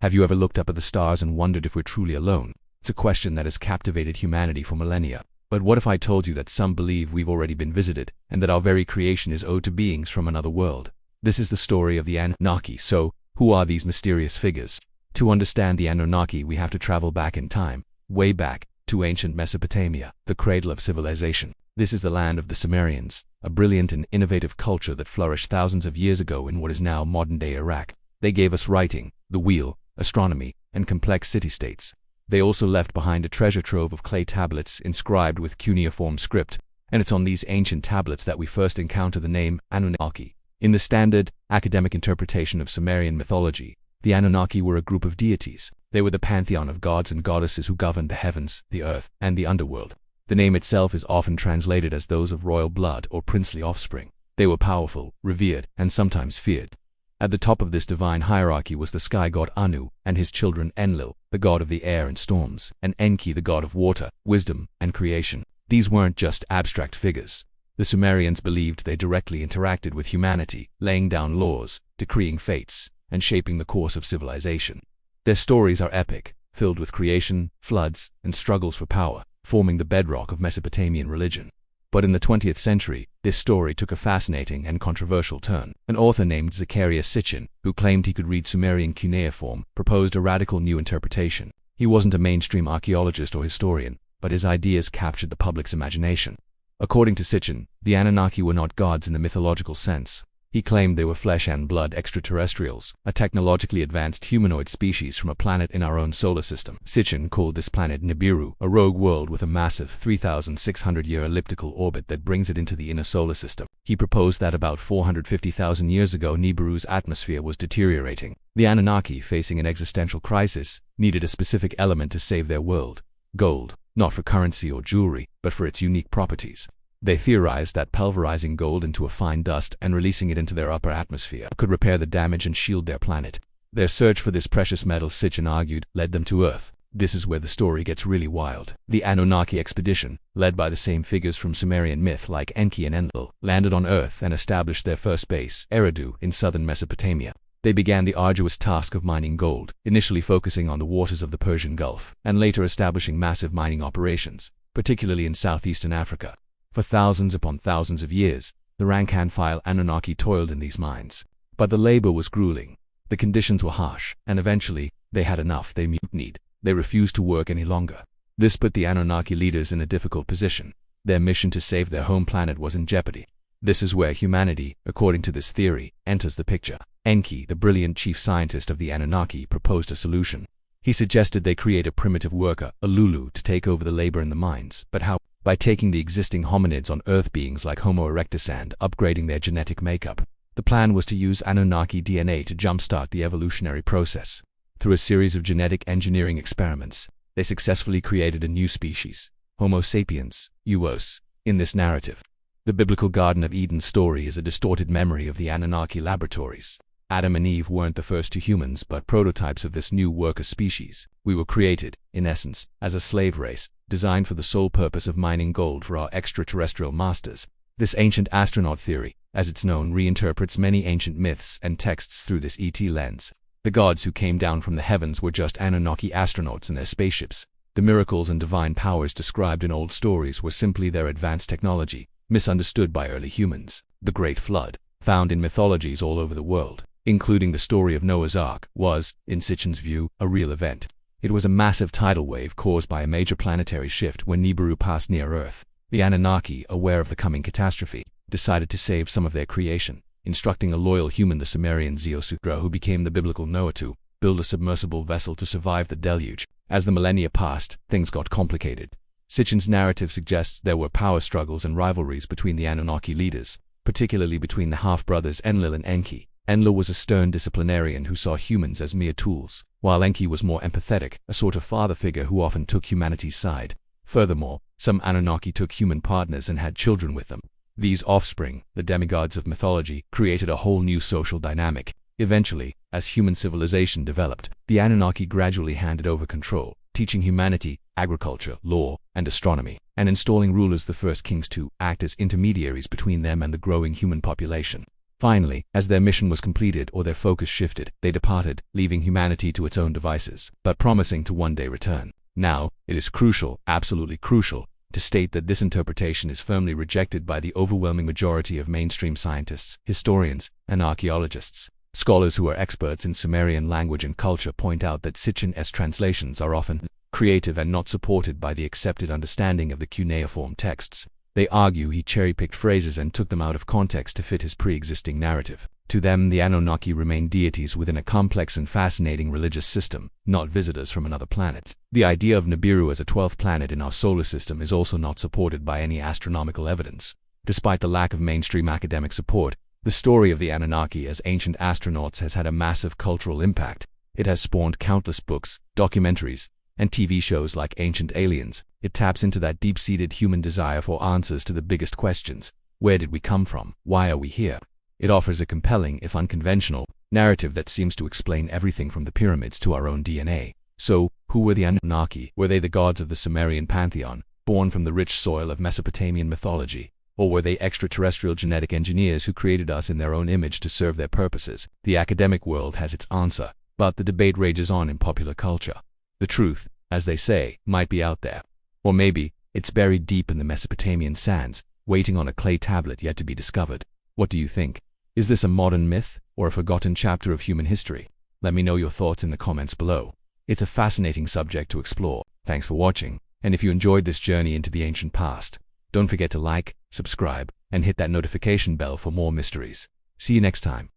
Have you ever looked up at the stars and wondered if we're truly alone? It's a question that has captivated humanity for millennia. But what if I told you that some believe we've already been visited, and that our very creation is owed to beings from another world? This is the story of the Anunnaki. So, who are these mysterious figures? To understand the Anunnaki, we have to travel back in time, way back, to ancient Mesopotamia, the cradle of civilization. This is the land of the Sumerians, a brilliant and innovative culture that flourished thousands of years ago in what is now modern-day Iraq. They gave us writing, the wheel, astronomy, and complex city-states. They also left behind a treasure trove of clay tablets inscribed with cuneiform script, and it's on these ancient tablets that we first encounter the name Anunnaki. In the standard, academic interpretation of Sumerian mythology, the Anunnaki were a group of deities. They were the pantheon of gods and goddesses who governed the heavens, the earth, and the underworld. The name itself is often translated as those of royal blood or princely offspring. They were powerful, revered, and sometimes feared. At the top of this divine hierarchy was the sky god Anu and his children Enlil, the god of the air and storms, and Enki, the god of water, wisdom, and creation. These weren't just abstract figures. The Sumerians believed they directly interacted with humanity, laying down laws, decreeing fates, and shaping the course of civilization. Their stories are epic, filled with creation, floods, and struggles for power, forming the bedrock of Mesopotamian religion. But in the 20th century, this story took a fascinating and controversial turn. An author named Zacharias Sitchin, who claimed he could read Sumerian cuneiform, proposed a radical new interpretation. He wasn't a mainstream archaeologist or historian, but his ideas captured the public's imagination. According to Sitchin, the Anunnaki were not gods in the mythological sense. He claimed they were flesh and blood extraterrestrials, a technologically advanced humanoid species from a planet in our own solar system. Sitchin called this planet Nibiru, a rogue world with a massive 3,600-year elliptical orbit that brings it into the inner solar system. He proposed that about 450,000 years ago Nibiru's atmosphere was deteriorating. The Anunnaki, facing an existential crisis, needed a specific element to save their world: gold, not for currency or jewelry, but for its unique properties. They theorized that pulverizing gold into a fine dust and releasing it into their upper atmosphere could repair the damage and shield their planet. Their search for this precious metal, Sitchin argued, led them to Earth. This is where the story gets really wild. The Anunnaki expedition, led by the same figures from Sumerian myth like Enki and Enlil, landed on Earth and established their first base, Eridu, in southern Mesopotamia. They began the arduous task of mining gold, initially focusing on the waters of the Persian Gulf, and later establishing massive mining operations, particularly in southeastern Africa. For thousands upon thousands of years, the rank-and-file Anunnaki toiled in these mines. But the labor was grueling. The conditions were harsh, and eventually, they had enough. They mutinied. They refused to work any longer. This put the Anunnaki leaders in a difficult position. Their mission to save their home planet was in jeopardy. This is where humanity, according to this theory, enters the picture. Enki, the brilliant chief scientist of the Anunnaki, proposed a solution. He suggested they create a primitive worker, a Lulu, to take over the labor in the mines. But how? By taking the existing hominids on Earth, beings like Homo erectus, and upgrading their genetic makeup. The plan was to use Anunnaki DNA to jumpstart the evolutionary process. Through a series of genetic engineering experiments, they successfully created a new species, Homo sapiens, Uos. In this narrative, the biblical Garden of Eden story is a distorted memory of the Anunnaki laboratories. Adam and Eve weren't the first two humans, but prototypes of this new worker species. We were created, in essence, as a slave race, designed for the sole purpose of mining gold for our extraterrestrial masters. This ancient astronaut theory, as it's known, reinterprets many ancient myths and texts through this ET lens. The gods who came down from the heavens were just Anunnaki astronauts in their spaceships. The miracles and divine powers described in old stories were simply their advanced technology, misunderstood by early humans. The Great Flood, found in mythologies all over the world, including the story of Noah's Ark, was, in Sitchin's view, a real event. It was a massive tidal wave caused by a major planetary shift when Nibiru passed near Earth. The Anunnaki, aware of the coming catastrophe, decided to save some of their creation, instructing a loyal human, the Sumerian Zeusudra, who became the biblical Noah, to build a submersible vessel to survive the deluge. As the millennia passed, things got complicated. Sitchin's narrative suggests there were power struggles and rivalries between the Anunnaki leaders, particularly between the half-brothers Enlil and Enki. Enlil was a stern disciplinarian who saw humans as mere tools, while Enki was more empathetic, a sort of father figure who often took humanity's side. Furthermore, some Anunnaki took human partners and had children with them. These offspring, the demigods of mythology, created a whole new social dynamic. Eventually, as human civilization developed, the Anunnaki gradually handed over control, teaching humanity agriculture, law, and astronomy, and installing rulers, the first kings, to act as intermediaries between them and the growing human population. Finally, as their mission was completed or their focus shifted, they departed, leaving humanity to its own devices, but promising to one day return. Now, it is crucial, absolutely crucial, to state that this interpretation is firmly rejected by the overwhelming majority of mainstream scientists, historians, and archaeologists. Scholars who are experts in Sumerian language and culture point out that Sitchin's translations are often creative and not supported by the accepted understanding of the cuneiform texts. They argue he cherry-picked phrases and took them out of context to fit his pre-existing narrative. To them, the Anunnaki remain deities within a complex and fascinating religious system, not visitors from another planet. The idea of Nibiru as a 12th planet in our solar system is also not supported by any astronomical evidence. Despite the lack of mainstream academic support, the story of the Anunnaki as ancient astronauts has had a massive cultural impact. It has spawned countless books, documentaries, and TV shows like Ancient Aliens. It taps into that deep-seated human desire for answers to the biggest questions. Where did we come from? Why are we here? It offers a compelling, if unconventional, narrative that seems to explain everything from the pyramids to our own DNA. So, who were the Anunnaki? Were they the gods of the Sumerian pantheon, born from the rich soil of Mesopotamian mythology? Or were they extraterrestrial genetic engineers who created us in their own image to serve their purposes? The academic world has its answer, but the debate rages on in popular culture. The truth, as they say, might be out there. Or maybe, it's buried deep in the Mesopotamian sands, waiting on a clay tablet yet to be discovered. What do you think? Is this a modern myth, or a forgotten chapter of human history? Let me know your thoughts in the comments below. It's a fascinating subject to explore. Thanks for watching, and if you enjoyed this journey into the ancient past, don't forget to like, subscribe, and hit that notification bell for more mysteries. See you next time.